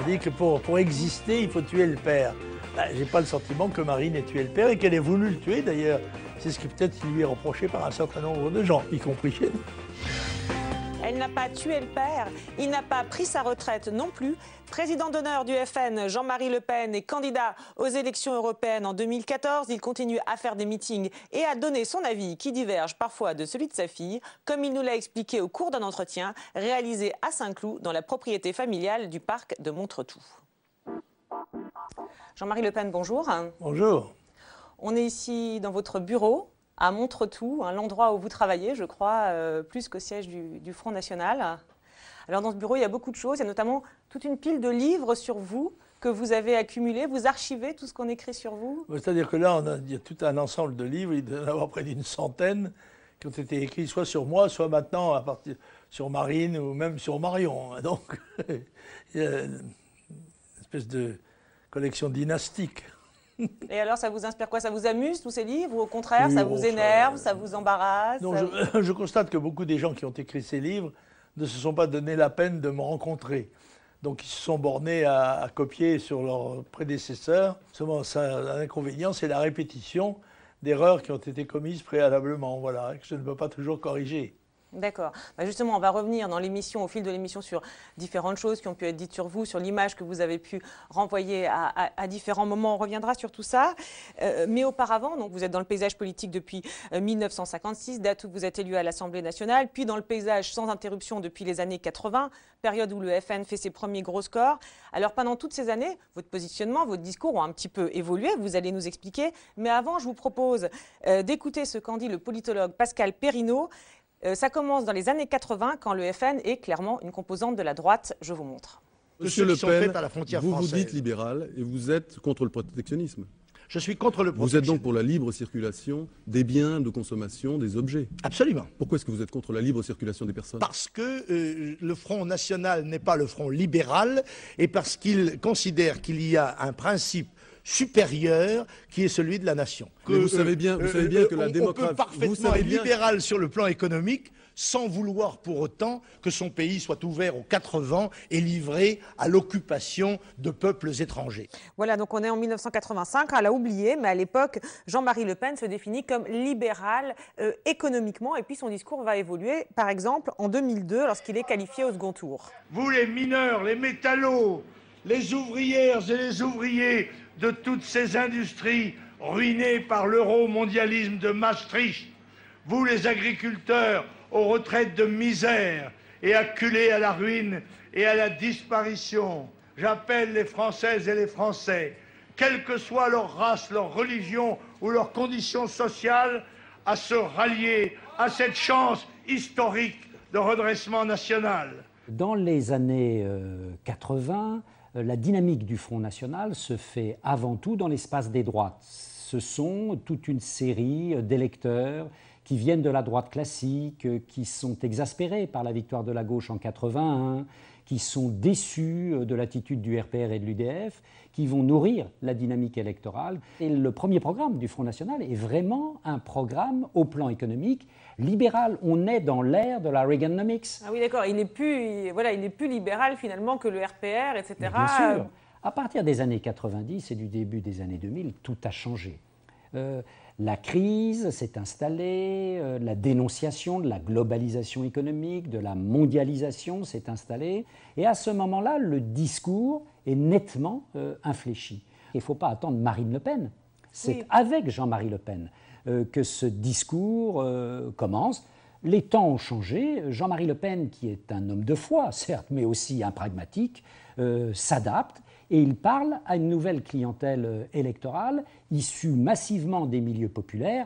dit que pour exister, il faut tuer le père. J'ai pas le sentiment que Marine ait tué le père et qu'elle ait voulu le tuer d'ailleurs. C'est ce qui peut-être lui est reproché par un certain nombre de gens, y compris chez nous. Elle n'a pas tué le père, il n'a pas pris sa retraite non plus. Président d'honneur du FN, Jean-Marie Le Pen est candidat aux élections européennes en 2014. Il continue à faire des meetings et à donner son avis qui diverge parfois de celui de sa fille, comme il nous l'a expliqué au cours d'un entretien réalisé à Saint-Cloud dans la propriété familiale du parc de Montretout. Jean-Marie Le Pen, bonjour. Bonjour. On est ici dans votre bureau à Montretout, l'endroit où vous travaillez, je crois, plus qu'au siège du Front National. Alors dans ce bureau, il y a beaucoup de choses, il y a notamment toute une pile de livres sur vous que vous avez accumulés, vous archivez tout ce qu'on écrit sur vous. C'est-à-dire que là, il y a tout un ensemble de livres, il doit y en avoir près d'une centaine, qui ont été écrits soit sur moi, soit maintenant à partir sur Marine ou même sur Marion. Donc il y a une espèce de collection dynastique. Et alors, ça vous inspire quoi? Ça vous amuse, tous ces livres? Ou au contraire, oui, ça vous énerve, ça vous embarrasse? Non, je constate que beaucoup des gens qui ont écrit ces livres ne se sont pas donné la peine de me rencontrer. Donc, ils se sont bornés à copier sur leurs prédécesseurs. Seulement, un inconvénient, c'est la répétition d'erreurs qui ont été commises préalablement, voilà, que je ne peux pas toujours corriger. D'accord. Justement, on va revenir dans l'émission, au fil de l'émission, sur différentes choses qui ont pu être dites sur vous, sur l'image que vous avez pu renvoyer à différents moments. On reviendra sur tout ça. Mais auparavant, donc, vous êtes dans le paysage politique depuis 1956, date où vous êtes élu à l'Assemblée nationale, puis dans le paysage sans interruption depuis les années 80, période où le FN fait ses premiers gros scores. Alors pendant toutes ces années, votre positionnement, votre discours ont un petit peu évolué, vous allez nous expliquer. Mais avant, je vous propose d'écouter ce qu'en dit le politologue Pascal Perrineau. Ça commence dans les années 80, quand le FN est clairement une composante de la droite. Je vous montre. Monsieur Le Pen, vous vous dites libéral et vous êtes contre le protectionnisme. Je suis contre le protectionnisme. Vous êtes donc pour la libre circulation des biens de consommation, des objets. Absolument. Pourquoi est-ce que vous êtes contre la libre circulation des personnes? Parce que le Front National n'est pas le Front libéral et parce qu'il considère qu'il y a un principe supérieur qui est celui de la nation. Mais vous savez bien que la démocratie... On peut parfaitement être libéral sur le plan économique sans vouloir pour autant que son pays soit ouvert aux quatre vents et livré à l'occupation de peuples étrangers. Voilà, donc on est en 1985, on l'a oublié, mais à l'époque, Jean-Marie Le Pen se définit comme libéral économiquement, et puis son discours va évoluer, par exemple, en 2002, lorsqu'il est qualifié au second tour. Vous les mineurs, les métallos, les ouvrières et les ouvriers de toutes ces industries ruinées par l'euro-mondialisme de Maastricht, vous les agriculteurs aux retraites de misère et acculés à la ruine et à la disparition, j'appelle les Françaises et les Français, quelle que soit leur race, leur religion ou leur condition sociale, à se rallier à cette chance historique de redressement national. Dans les années 80, la dynamique du Front National se fait avant tout dans l'espace des droites. Ce sont toute une série d'électeurs qui viennent de la droite classique, qui sont exaspérés par la victoire de la gauche en 81, qui sont déçus de l'attitude du RPR et de l'UDF, qui vont nourrir la dynamique électorale. Et le premier programme du Front National est vraiment un programme au plan économique libéral. On est dans l'ère de la Reaganomics. Ah oui, d'accord. Il n'est plus libéral finalement que le RPR, etc. Mais bien sûr. À partir des années 90 et du début des années 2000, tout a changé. La crise s'est installée, la dénonciation de la globalisation économique, de la mondialisation s'est installée. Et à ce moment-là, le discours est nettement infléchi. Il ne faut pas attendre Marine Le Pen. C'est avec Jean-Marie Le Pen que ce discours commence. Les temps ont changé. Jean-Marie Le Pen, qui est un homme de foi, certes, mais aussi un pragmatique, s'adapte. Et il parle à une nouvelle clientèle électorale issue massivement des milieux populaires,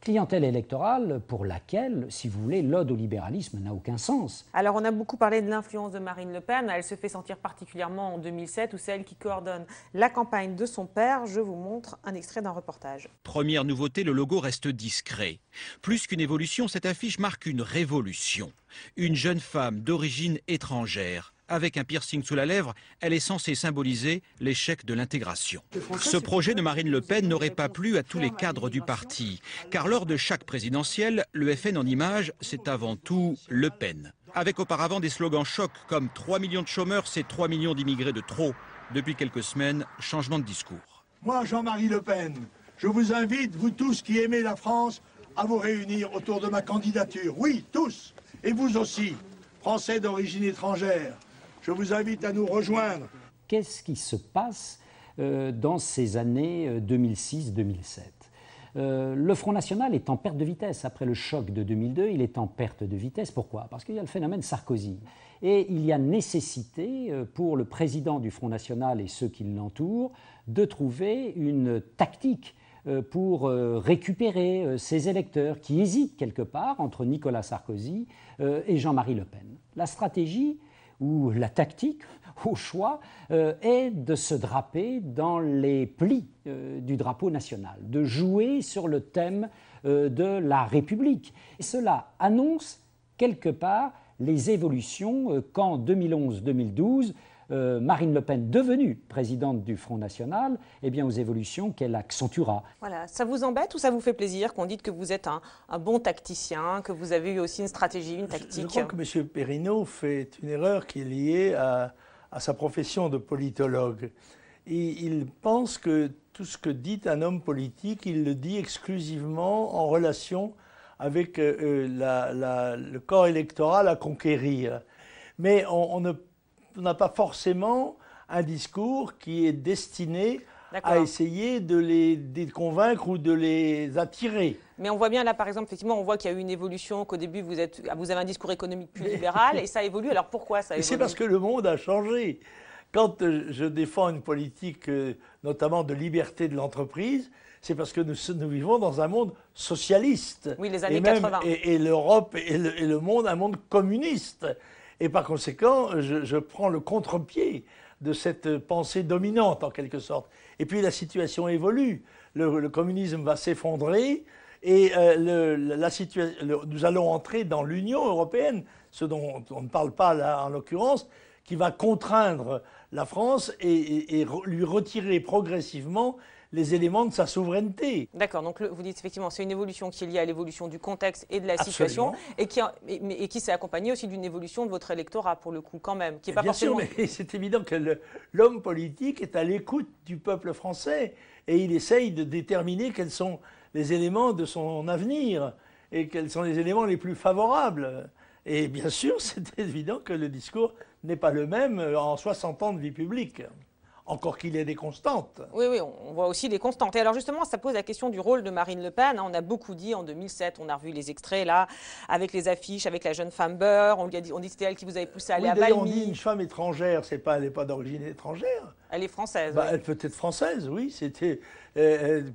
clientèle électorale pour laquelle, si vous voulez, l'ode au libéralisme n'a aucun sens. Alors on a beaucoup parlé de l'influence de Marine Le Pen, elle se fait sentir particulièrement en 2007 où c'est elle qui coordonne la campagne de son père. Je vous montre un extrait d'un reportage. Première nouveauté, le logo reste discret. Plus qu'une évolution, cette affiche marque une révolution. Une jeune femme d'origine étrangère. Avec un piercing sous la lèvre, elle est censée symboliser l'échec de l'intégration. Ce projet de Marine Le Pen n'aurait pas plu à tous les cadres du parti, car lors de chaque présidentielle, le FN en image, c'est avant tout Le Pen. avec auparavant des slogans chocs comme 3 millions de chômeurs, c'est 3 millions d'immigrés de trop. Depuis quelques semaines, changement de discours. Moi, Jean-Marie Le Pen, je vous invite, vous tous qui aimez la France, à vous réunir autour de ma candidature. Oui, tous. Et vous aussi, Français d'origine étrangère. Je vous invite à nous rejoindre. Qu'est-ce qui se passe dans ces années 2006-2007 ? Le Front National est en perte de vitesse. Après le choc de 2002, il est en perte de vitesse. Pourquoi? Parce qu'il y a le phénomène Sarkozy. Et il y a nécessité pour le président du Front National et ceux qui l'entourent de trouver une tactique pour récupérer ces électeurs qui hésitent quelque part entre Nicolas Sarkozy et Jean-Marie Le Pen. La stratégie ou la tactique, au choix, est de se draper dans les plis du drapeau national, de jouer sur le thème de la République. Et cela annonce quelque part les évolutions qu'en 2011-2012, Marine Le Pen, devenue présidente du Front National, eh bien, aux évolutions qu'elle accentuera. Voilà. Ça vous embête ou ça vous fait plaisir qu'on dise que vous êtes un bon tacticien, que vous avez eu aussi une stratégie, une tactique? Je crois que M. Perrineau fait une erreur qui est liée à sa profession de politologue. Il pense que tout ce que dit un homme politique, il le dit exclusivement en relation avec le corps électoral à conquérir. Mais on n'a pas forcément un discours qui est destiné à essayer de les convaincre ou de les attirer. Mais on voit bien là, par exemple, effectivement, on voit qu'il y a eu une évolution, qu'au début, vous avez un discours économique plus libéral, et ça évolue. Alors pourquoi ça évolue? C'est parce que le monde a changé. Quand je défends une politique, notamment de liberté de l'entreprise, c'est parce que nous vivons dans un monde socialiste. Oui, les années 80. Et l'Europe et le monde, un monde communiste. Et par conséquent, je prends le contre-pied de cette pensée dominante, en quelque sorte. Et puis la situation évolue. Le communisme va s'effondrer et nous allons entrer dans l'Union européenne, ce dont on ne parle pas là, en l'occurrence, qui va contraindre la France et lui retirer progressivement les éléments de sa souveraineté. D'accord, donc vous dites effectivement c'est une évolution qui est liée à l'évolution du contexte et de la situation et qui s'est accompagnée aussi d'une évolution de votre électorat pour le coup quand même. Qui est pas Bien forcément... sûr, mais c'est évident que l'homme politique est à l'écoute du peuple français et il essaye de déterminer quels sont les éléments de son avenir et quels sont les éléments les plus favorables. Et bien sûr, c'est évident que le discours n'est pas le même en 60 ans de vie publique. Encore qu'il y ait des constantes. Oui, on voit aussi des constantes. Et alors justement, ça pose la question du rôle de Marine Le Pen. On a beaucoup dit en 2007, on a revu les extraits là, avec les affiches, avec la jeune femme beurre. On dit que c'était elle qui vous avait poussé à aller à Valmy. On dit une femme étrangère, elle n'est pas d'origine étrangère. Elle est française. Oui. Elle peut être française, oui. Elle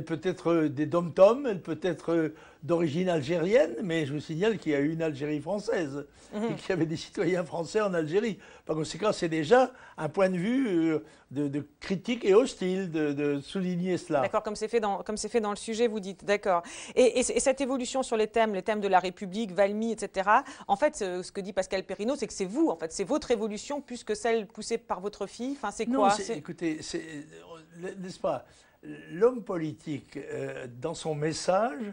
peut être des dom-toms, elle peut être d'origine algérienne, mais je vous signale qu'il y a eu une Algérie française et qu'il y avait des citoyens français en Algérie. Par conséquent, c'est déjà un point de vue de critique et hostile de souligner cela. D'accord, comme c'est fait dans le sujet, vous dites, d'accord. Et cette évolution sur les thèmes de la République, Valmy, etc., en fait, ce que dit Pascal Perrineau, c'est que c'est vous, en fait, c'est votre évolution plus que celle poussée par votre fille. Enfin, c'est quoi? Écoutez, n'est-ce pas, l'homme politique, dans son message,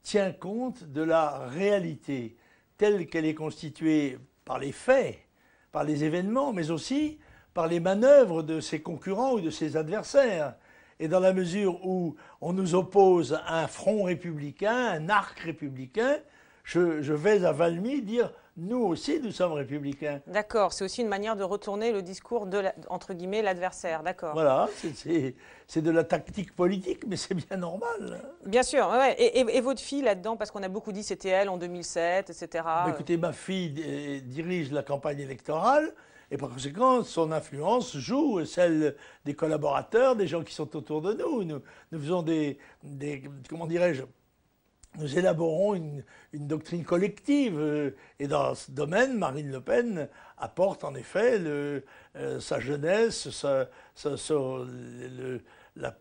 tient compte de la réalité telle qu'elle est constituée par les faits, par les événements, mais aussi par les manœuvres de ses concurrents ou de ses adversaires. Et dans la mesure où on nous oppose un front républicain, un arc républicain, je vais à Valmy dire « nous aussi, nous sommes républicains ». D'accord, c'est aussi une manière de retourner le discours de, entre guillemets, l'adversaire, d'accord. Voilà, c'est de la tactique politique, mais c'est bien normal. Bien sûr, ouais. Et votre fille là-dedans, parce qu'on a beaucoup dit c'était elle en 2007, etc. Écoutez, ma fille dirige la campagne électorale, et par conséquent, son influence joue celle des collaborateurs, des gens qui sont autour de nous. Nous faisons comment dirais-je, nous élaborons une doctrine collective. Et dans ce domaine, Marine Le Pen apporte en effet sa jeunesse, le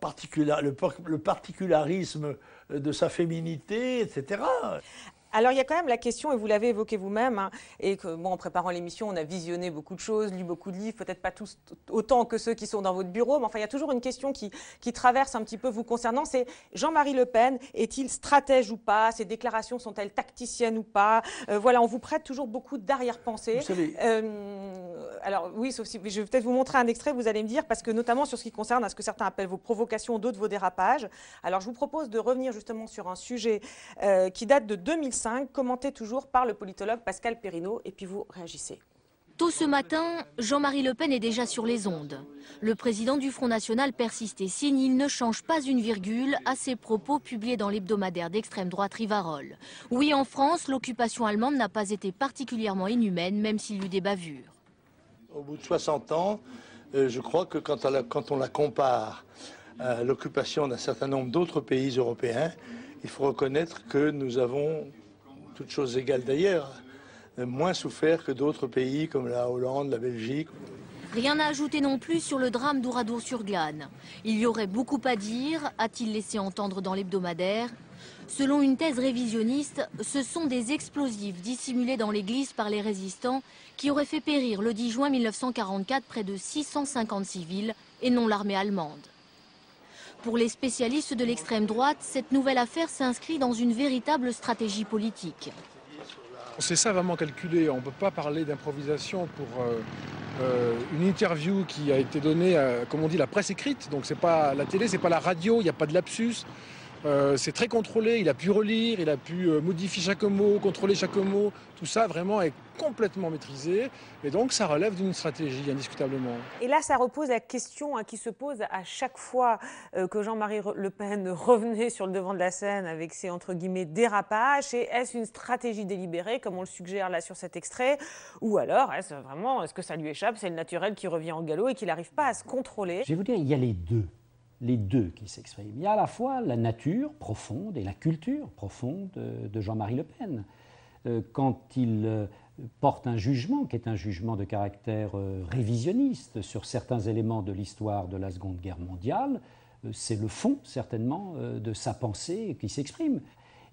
particularisme de sa féminité, etc. Alors il y a quand même la question, et vous l'avez évoqué vous-même, hein, et que bon, en préparant l'émission, on a visionné beaucoup de choses, lu beaucoup de livres, peut-être pas tous autant que ceux qui sont dans votre bureau, mais enfin il y a toujours une question qui traverse un petit peu vous concernant, c'est Jean-Marie Le Pen est-il stratège ou pas? Ses déclarations sont-elles tacticiennes ou pas? Voilà, on vous prête toujours beaucoup d'arrière-pensée. Vous savez... alors oui, sauf si je vais peut-être vous montrer un extrait, vous allez me dire, parce que notamment sur ce qui concerne à ce que certains appellent vos provocations, d'autres vos dérapages. Alors je vous propose de revenir justement sur un sujet qui date de 2005, commenté toujours par le politologue Pascal Perrineau, et puis vous réagissez. Tôt ce matin, Jean-Marie Le Pen est déjà sur les ondes. Le président du Front National persiste et signe, il ne change pas une virgule à ses propos publiés dans l'hebdomadaire d'extrême droite Rivarol. Oui, en France, l'occupation allemande n'a pas été particulièrement inhumaine, même s'il y eut des bavures. Au bout de 60 ans, je crois que quand on la compare à l'occupation d'un certain nombre d'autres pays européens, il faut reconnaître que nous avons, toutes choses égales d'ailleurs, moins souffert que d'autres pays comme la Hollande, la Belgique. Rien à ajouter non plus sur le drame d'Ouradour-sur-Glane. Il y aurait beaucoup à dire, a-t-il laissé entendre dans l'hebdomadaire. Selon une thèse révisionniste, ce sont des explosifs dissimulés dans l'église par les résistants qui auraient fait périr le 10 juin 1944 près de 650 civils et non l'armée allemande. Pour les spécialistes de l'extrême droite, cette nouvelle affaire s'inscrit dans une véritable stratégie politique. C'est ça vraiment calculé. On ne peut pas parler d'improvisation pour une interview qui a été donnée, comme on dit, la presse écrite. Donc c'est pas la télé, c'est pas la radio, il n'y a pas de lapsus. C'est très contrôlé, il a pu relire, il a pu modifier chaque mot, contrôler chaque mot. Tout ça vraiment est complètement maîtrisé et donc ça relève d'une stratégie indiscutablement. Et là ça repose la question qui se pose à chaque fois que Jean-Marie Le Pen revenait sur le devant de la scène avec ses entre guillemets dérapages. Est-ce une stratégie délibérée comme on le suggère là sur cet extrait, ou alors est-ce que ça lui échappe, c'est le naturel qui revient au galop et qu'il n'arrive pas à se contrôler? Je vais vous dire, il y a les deux qui s'expriment. Il y a à la fois la nature profonde et la culture profonde de Jean-Marie Le Pen. Quand il porte un jugement, qui est un jugement de caractère révisionniste sur certains éléments de l'histoire de la Seconde Guerre mondiale, c'est le fond, certainement, de sa pensée qui s'exprime.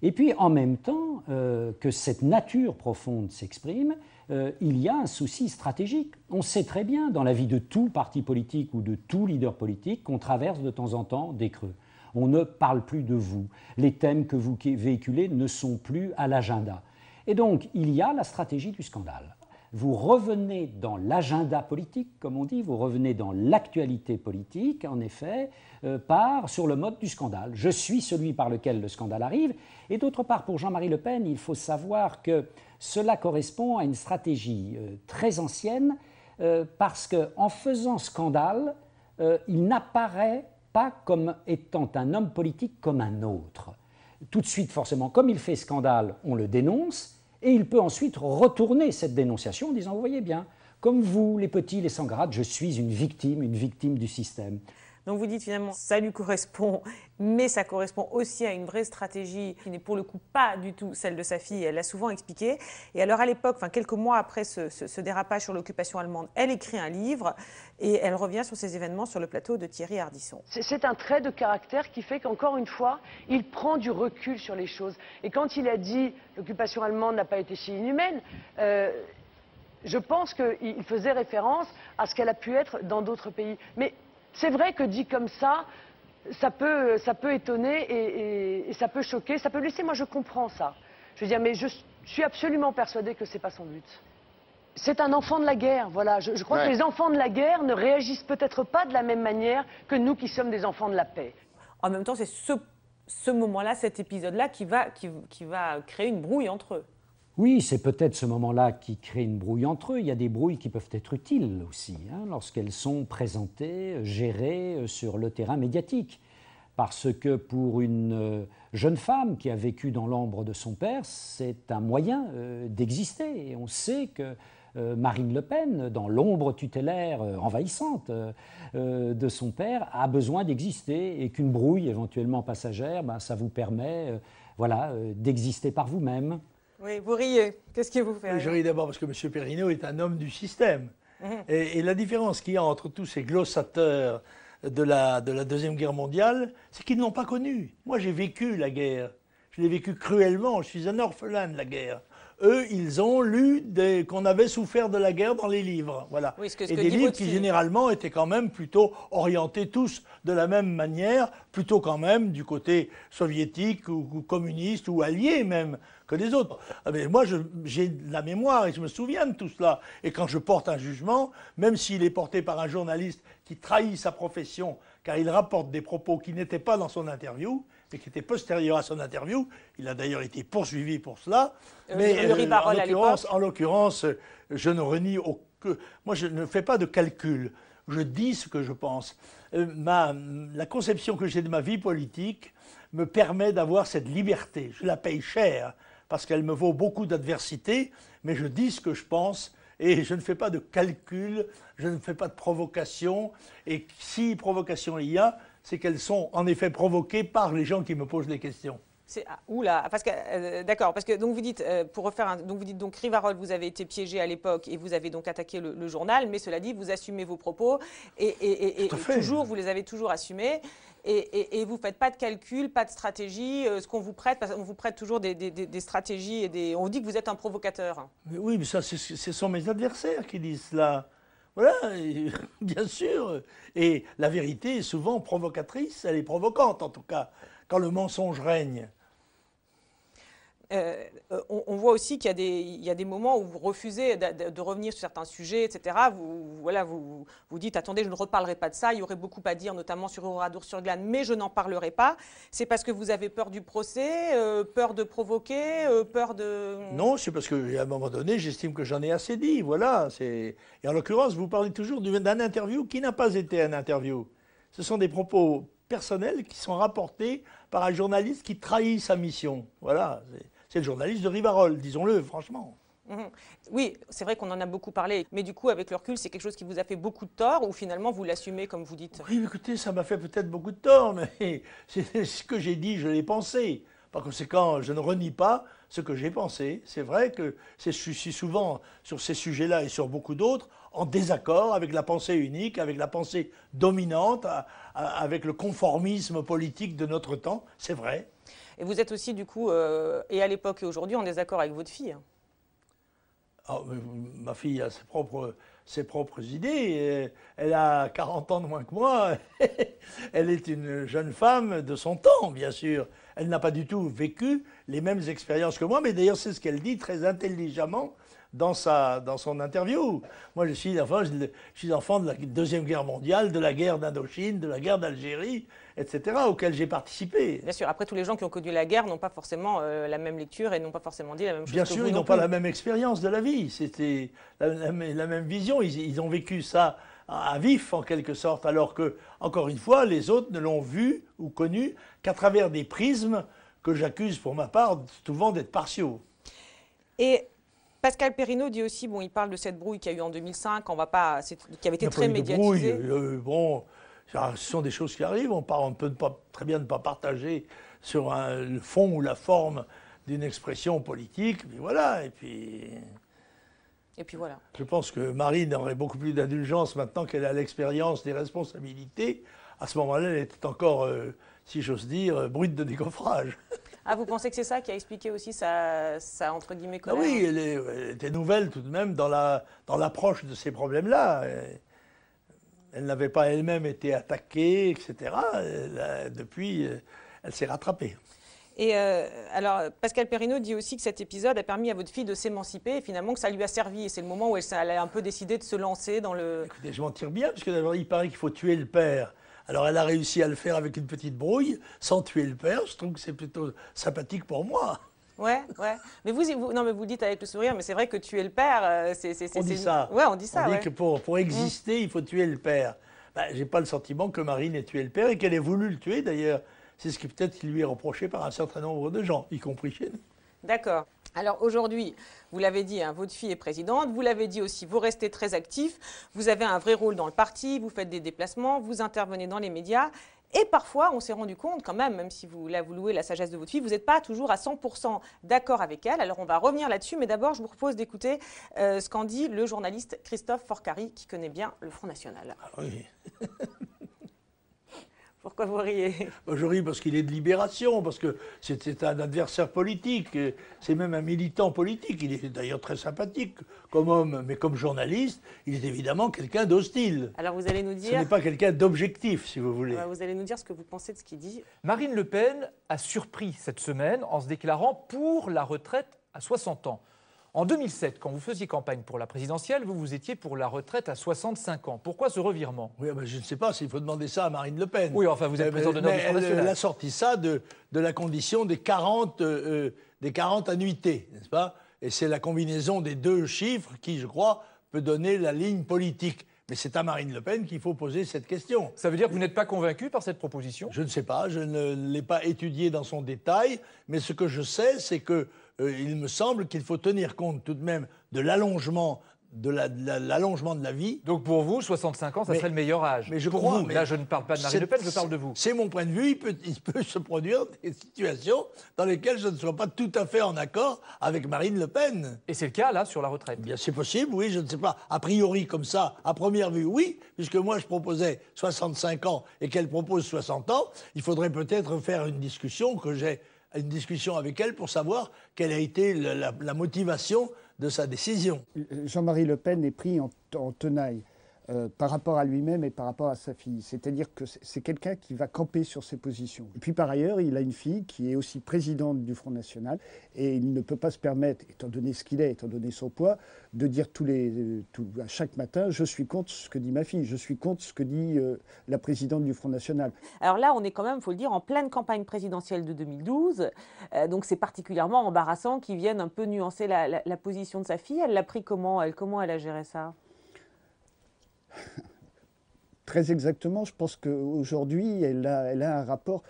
Et puis, en même temps que cette nature profonde s'exprime, il y a un souci stratégique. On sait très bien, dans la vie de tout parti politique ou de tout leader politique, qu'on traverse de temps en temps des creux. On ne parle plus de vous. Les thèmes que vous véhiculez ne sont plus à l'agenda. Et donc, il y a la stratégie du scandale. Vous revenez dans l'agenda politique, comme on dit, vous revenez dans l'actualité politique, en effet, sur le mode du scandale. Je suis celui par lequel le scandale arrive. Et d'autre part, pour Jean-Marie Le Pen, il faut savoir que cela correspond à une stratégie très ancienne, parce qu'en faisant scandale, il n'apparaît pas comme étant un homme politique comme un autre. Tout de suite, forcément, comme il fait scandale, on le dénonce, et il peut ensuite retourner cette dénonciation en disant « Vous voyez bien, comme vous, les petits, les sans grade, je suis une victime du système ». Donc vous dites finalement, ça lui correspond, mais ça correspond aussi à une vraie stratégie qui n'est pour le coup pas du tout celle de sa fille, elle l'a souvent expliqué. Et alors à l'époque, quelques mois après ce dérapage sur l'occupation allemande, elle écrit un livre et elle revient sur ces événements sur le plateau de Thierry Ardisson. C'est un trait de caractère qui fait qu'encore une fois, il prend du recul sur les choses. Et quand il a dit l'occupation allemande n'a pas été si inhumaine, je pense qu'il faisait référence à ce qu'elle a pu être dans d'autres pays. Mais c'est vrai que dit comme ça peut étonner et ça peut choquer, ça peut blesser. Moi, je comprends ça. Je veux dire, mais je suis absolument persuadée que c'est pas son but. C'est un enfant de la guerre, voilà. Je crois que les enfants de la guerre ne réagissent peut-être pas de la même manière que nous qui sommes des enfants de la paix. En même temps, c'est ce moment-là, cet épisode-là qui va créer une brouille entre eux. Oui, c'est peut-être ce moment-là qui crée une brouille entre eux. Il y a des brouilles qui peuvent être utiles aussi, lorsqu'elles sont présentées, gérées sur le terrain médiatique. Parce que pour une jeune femme qui a vécu dans l'ombre de son père, c'est un moyen d'exister. Et on sait que Marine Le Pen, dans l'ombre tutélaire envahissante de son père, a besoin d'exister et qu'une brouille éventuellement passagère, ça vous permet d'exister par vous-même. Oui, vous riez. Qu'est-ce qui vous fait rire ? Je ris d'abord parce que M. Perrineau est un homme du système. Et la différence qu'il y a entre tous ces glossateurs de la Deuxième Guerre mondiale, c'est qu'ils ne l'ont pas connue. Moi, j'ai vécu la guerre. je l'ai vécu cruellement. Je suis un orphelin de la guerre. Eux, ils ont lu qu'on avait souffert de la guerre dans les livres. Voilà. Oui, et des livres qui, généralement, étaient quand même plutôt orientés tous de la même manière, plutôt quand même du côté soviétique ou communiste ou allié même que des autres. Mais moi, j'ai de la mémoire et je me souviens de tout cela. Et quand je porte un jugement, même s'il est porté par un journaliste qui trahit sa profession, car il rapporte des propos qui n'étaient pas dans son interview, mais qui étaient postérieurs à son interview, il a d'ailleurs été poursuivi pour cela. Mais en l'occurrence, je ne renie aucun... Moi, je ne fais pas de calcul. Je dis ce que je pense. La conception que j'ai de ma vie politique me permet d'avoir cette liberté. Je la paye cher, parce qu'elle me vaut beaucoup d'adversité, mais je dis ce que je pense, et je ne fais pas de calcul, je ne fais pas de provocation, et si provocation il y a, c'est qu'elles sont en effet provoquées par les gens qui me posent les questions. Oula, parce que d'accord, parce que donc vous dites pour refaire donc vous dites donc Rivarol, vous avez été piégé à l'époque et vous avez donc attaqué le journal, mais cela dit vous assumez vos propos et toujours vous les avez toujours assumés et vous faites pas de calcul, pas de stratégie, ce qu'on vous prête, parce qu'on vous prête toujours des stratégies et on vous dit que vous êtes un provocateur. Mais oui, mais ça ce sont mes adversaires qui disent cela. Voilà, bien sûr. Et la vérité est souvent provocatrice, elle est provocante en tout cas, quand le mensonge règne. On voit aussi qu'il y a des moments où vous refusez de revenir sur certains sujets, etc. Vous dites, attendez, je ne reparlerai pas de ça, il y aurait beaucoup à dire, notamment sur Oradour-sur-Glane, mais je n'en parlerai pas. C'est parce que vous avez peur du procès, peur de provoquer, peur de... Non, c'est parce qu'à un moment donné, j'estime que j'en ai assez dit, voilà. Et en l'occurrence, vous parlez toujours d'un interview qui n'a pas été un interview. Ce sont des propos personnels qui sont rapportés par un journaliste qui trahit sa mission. Voilà. C'est le journaliste de Rivarol, disons-le franchement. Oui, c'est vrai qu'on en a beaucoup parlé, mais du coup, avec le recul, c'est quelque chose qui vous a fait beaucoup de tort ou finalement vous l'assumez comme vous dites? Oui, écoutez, ça m'a fait peut-être beaucoup de tort, mais c'est ce que j'ai dit, je l'ai pensé. Par conséquent, je ne renie pas ce que j'ai pensé. C'est vrai que je suis souvent, sur ces sujets-là et sur beaucoup d'autres, en désaccord avec la pensée unique, avec la pensée dominante, avec le conformisme politique de notre temps, c'est vrai. Et vous êtes aussi, du coup, et à l'époque et aujourd'hui, en désaccord avec votre fille? Ma fille a ses propres idées. Elle a 40 ans de moins que moi. Elle est une jeune femme de son temps, bien sûr. Elle n'a pas du tout vécu les mêmes expériences que moi, mais d'ailleurs, c'est ce qu'elle dit très intelligemment dans son interview. Moi, je suis enfant de la Deuxième Guerre mondiale, de la guerre d'Indochine, de la guerre d'Algérie, etc., auxquelles j'ai participé. Bien sûr, après, tous les gens qui ont connu la guerre n'ont pas forcément la même lecture et n'ont pas forcément dit la même chose Bien que sûr, vous ils n'ont pas la même expérience de la vie. C'était la même vision. Ils ont vécu ça à vif, en quelque sorte, alors que, encore une fois, les autres ne l'ont vu ou connu qu'à travers des prismes que j'accuse, pour ma part, souvent d'être partiaux. Et Pascal Perrineau dit aussi, bon, il parle de cette brouille qu'il y a eu en 2005, qui avait été très médiatisée. Bon, ce sont des choses qui arrivent. On peut très bien ne pas partager sur le fond ou la forme d'une expression politique, mais voilà. Et puis voilà. Je pense que Marine aurait beaucoup plus d'indulgence maintenant qu'elle a l'expérience des responsabilités. À ce moment-là, elle était encore, si j'ose dire, brute de décoffrage. Ah, vous pensez que c'est ça qui a expliqué aussi sa entre guillemets, colère? Oui, elle était nouvelle tout de même dans l'approche de ces problèmes-là. Elle n'avait pas elle-même été attaquée, etc. Depuis, elle s'est rattrapée. Et alors, Pascal Perrineau dit aussi que cet épisode a permis à votre fille de s'émanciper et finalement que ça lui a servi. Et c'est le moment où elle a un peu décidé de se lancer dans le... Écoutez, je m'en tire bien, parce que d'abord, il paraît qu'il faut tuer le père. Alors, elle a réussi à le faire avec une petite brouille, sans tuer le père. Je trouve que c'est plutôt sympathique pour moi. Ouais. Mais vous le dites avec le sourire, mais c'est vrai que tuer le père, On dit ça. Ouais, on dit ça. On dit que pour exister, il faut tuer le père. J'ai pas le sentiment que Marine ait tué le père et qu'elle ait voulu le tuer, d'ailleurs. C'est ce qui peut-être lui est reproché par un certain nombre de gens, y compris chez nous. D'accord. Alors aujourd'hui, vous l'avez dit, hein, votre fille est présidente, vous l'avez dit aussi, vous restez très actif, vous avez un vrai rôle dans le parti, vous faites des déplacements, vous intervenez dans les médias. Et parfois, on s'est rendu compte quand même si vous louez la sagesse de votre fille, vous n'êtes pas toujours à 100% d'accord avec elle. Alors on va revenir là-dessus, mais d'abord, je vous propose d'écouter ce qu'en dit le journaliste Christophe Forcari, qui connaît bien le Front National. Ah oui. Pourquoi vous riez? Je ris parce qu'il est de Libération, parce que c'est un adversaire politique, c'est même un militant politique. Il est d'ailleurs très sympathique comme homme, mais comme journaliste, il est évidemment quelqu'un d'hostile. Alors vous allez nous dire... Ce n'est pas quelqu'un d'objectif, si vous voulez. Vous allez nous dire ce que vous pensez de ce qu'il dit. Marine Le Pen a surpris cette semaine en se déclarant pour la retraite à 60 ans. En 2007, quand vous faisiez campagne pour la présidentielle, vous étiez pour la retraite à 65 ans. Pourquoi ce revirement? Oui, ben je ne sais pas s'il faut demander ça à Marine Le Pen. Oui, enfin, vous êtes président d'honneur du Front National. Elle a sorti ça de la condition des 40 annuités, n'est-ce pas? Et c'est la combinaison des deux chiffres qui, je crois, peut donner la ligne politique. Mais c'est à Marine Le Pen qu'il faut poser cette question. Ça veut dire que vous n'êtes pas convaincu par cette proposition? Je ne sais pas, je ne l'ai pas étudiée dans son détail, mais ce que je sais, c'est que il me semble qu'il faut tenir compte tout de même de l'allongement de la vie. Donc pour vous, 65 ans, ça serait le meilleur âge. Mais je pour crois. Vous, là, je ne parle pas de Marine Le Pen, je parle de vous. C'est mon point de vue. Il peut se produire des situations dans lesquelles je ne sois pas tout à fait en accord avec Marine Le Pen. Et c'est le cas, là, sur la retraite? Bien, c'est possible, oui, je ne sais pas. A priori, comme ça, à première vue, oui, puisque moi, je proposais 65 ans et qu'elle propose 60 ans. Il faudrait peut-être faire une discussion avec elle pour savoir quelle a été la motivation de sa décision. Jean-Marie Le Pen est pris en tenaille par rapport à lui-même et par rapport à sa fille. C'est-à-dire que c'est quelqu'un qui va camper sur ses positions. Et puis par ailleurs, il a une fille qui est aussi présidente du Front National et il ne peut pas se permettre, étant donné ce qu'il est, étant donné son poids, de dire à chaque matin « je suis contre ce que dit ma fille, je suis contre ce que dit la présidente du Front National ». Alors là, on est quand même, il faut le dire, en pleine campagne présidentielle de 2012. Donc c'est particulièrement embarrassant qu'ils viennent un peu nuancer la position de sa fille. Elle l'a pris comment elle a géré ça? Très exactement, je pense qu'aujourd'hui, elle a un rapport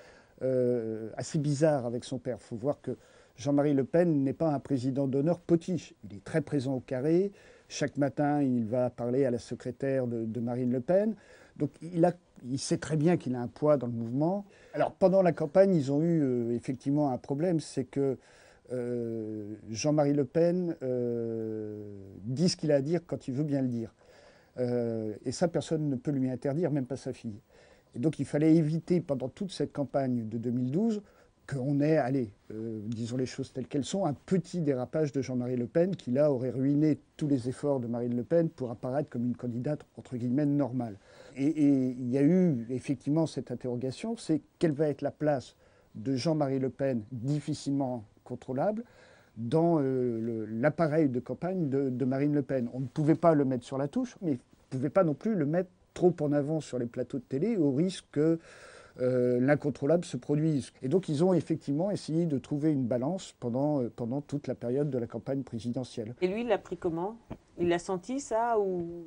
assez bizarre avec son père. Il faut voir que Jean-Marie Le Pen n'est pas un président d'honneur potiche. Il est très présent au carré. Chaque matin, il va parler à la secrétaire de Marine Le Pen. Donc il sait très bien qu'il a un poids dans le mouvement. Alors pendant la campagne, ils ont eu effectivement un problème, c'est que Jean-Marie Le Pen dit ce qu'il a à dire quand il veut bien le dire. Et ça, personne ne peut lui interdire, même pas sa fille. Et donc il fallait éviter pendant toute cette campagne de 2012 qu'on ait, disons les choses telles qu'elles sont, un petit dérapage de Jean-Marie Le Pen qui là aurait ruiné tous les efforts de Marine Le Pen pour apparaître comme une candidate entre guillemets normale. Et il y a eu effectivement cette interrogation, c'est quelle va être la place de Jean-Marie Le Pen, difficilement contrôlable, dans l'appareil de campagne de Marine Le Pen. On ne pouvait pas le mettre sur la touche, mais on ne pouvait pas non plus le mettre trop en avant sur les plateaux de télé, au risque que l'incontrôlable se produise. Et donc ils ont effectivement essayé de trouver une balance pendant toute la période de la campagne présidentielle. Et lui, il l'a pris comment? Il l'a senti ça ou...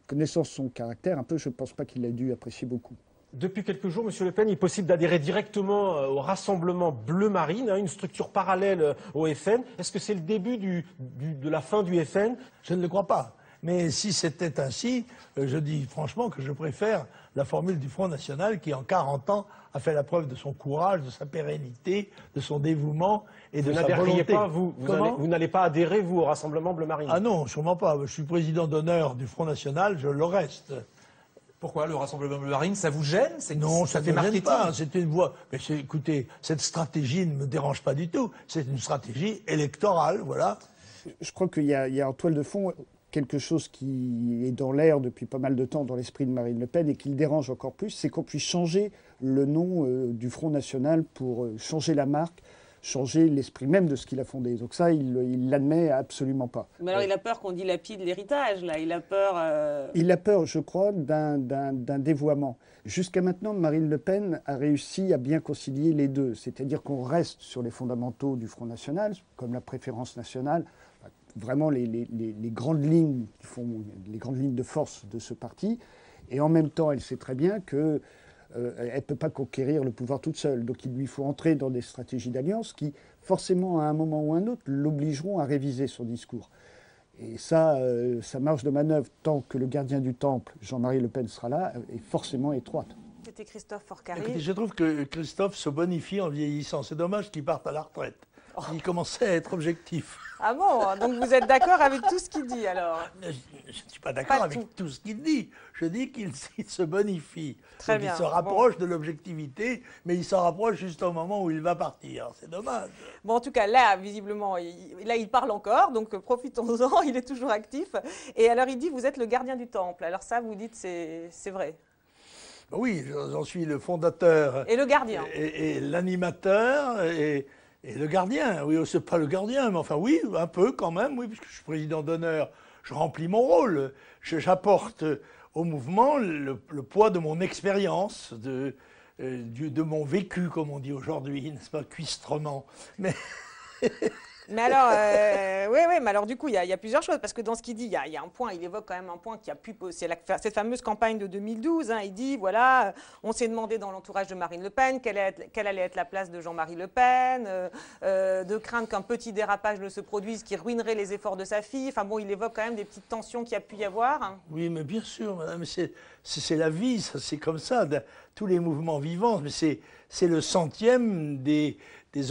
Connaissant son caractère, un peu, je ne pense pas qu'il a dû apprécier beaucoup. Depuis quelques jours, M. Le Pen, il est possible d'adhérer directement au Rassemblement Bleu Marine, une structure parallèle au FN. Est-ce que c'est le début de la fin du FN? Je ne le crois pas. Mais si c'était ainsi, je dis franchement que je préfère la formule du Front National qui, en 40 ans, a fait la preuve de son courage, de sa pérennité, de son dévouement et de sa volonté. Vous n'allez pas adhérer, vous, au Rassemblement Bleu Marine? Ah non, sûrement pas. Je suis président d'honneur du Front National, je le reste. Pourquoi le Rassemblement Bleu Marine, ça vous gêne? Non, ça ne me gêne pas, c'est une voie. Mais écoutez, cette stratégie ne me dérange pas du tout. C'est une stratégie électorale, voilà. Je crois qu'il y a en toile de fond quelque chose qui est dans l'air depuis pas mal de temps dans l'esprit de Marine Le Pen et qui le dérange encore plus, c'est qu'on puisse changer le nom du Front National pour changer la marque, changer l'esprit même de ce qu'il a fondé. Donc ça, il l'admet absolument pas. Mais alors il a peur qu'on dilapide l'héritage, là. Il a peur... Il a peur, je crois, d'un dévoiement. Jusqu'à maintenant, Marine Le Pen a réussi à bien concilier les deux. C'est-à-dire qu'on reste sur les fondamentaux du Front National, comme la préférence nationale, vraiment les grandes lignes qui font les grandes lignes de force de ce parti. Et en même temps, elle sait très bien que elle ne peut pas conquérir le pouvoir toute seule. Donc il lui faut entrer dans des stratégies d'alliance qui, forcément, à un moment ou un autre, l'obligeront à réviser son discours. Et ça, sa marge de manœuvre, tant que le gardien du temple, Jean-Marie Le Pen, sera là, est forcément étroite. C'était Christophe Forcari. Écoutez, je trouve que Christophe se bonifie en vieillissant. C'est dommage qu'il parte à la retraite. Il commençait à être objectif. Ah bon? Donc vous êtes d'accord avec tout ce qu'il dit alors? Je ne suis pas d'accord avec tout ce qu'il dit. Je dis qu'il se bonifie. Très Donc bien. Il se rapproche de l'objectivité, mais il s'en rapproche juste au moment où il va partir. C'est dommage. Bon, en tout cas, là, visiblement, il parle encore, donc profitons-en, il est toujours actif. Et alors, il dit, vous êtes le gardien du temple. Alors ça, vous dites, c'est vrai. Oui, j'en suis le fondateur. Et le gardien. Et l'animateur et le gardien. Oui, c'est pas le gardien, mais enfin oui, un peu quand même, oui, puisque je suis président d'honneur. Je remplis mon rôle. J'apporte au mouvement le poids de mon expérience, de mon vécu, comme on dit aujourd'hui, n'est-ce pas, cuistrement. Mais alors, mais alors du coup, il y a plusieurs choses, parce que dans ce qu'il dit, il y a un point, il évoque quand même un point qui a pu, c'est cette fameuse campagne de 2012, hein, il dit, voilà, on s'est demandé dans l'entourage de Marine Le Pen quelle allait être la place de Jean-Marie Le Pen, de craindre qu'un petit dérapage ne se produise qui ruinerait les efforts de sa fille, enfin bon, il évoque quand même des petites tensions qu'il y a pu y avoir. Hein. Oui, mais bien sûr, madame, c'est la vie, c'est comme ça, tous les mouvements vivants, mais c'est le centième des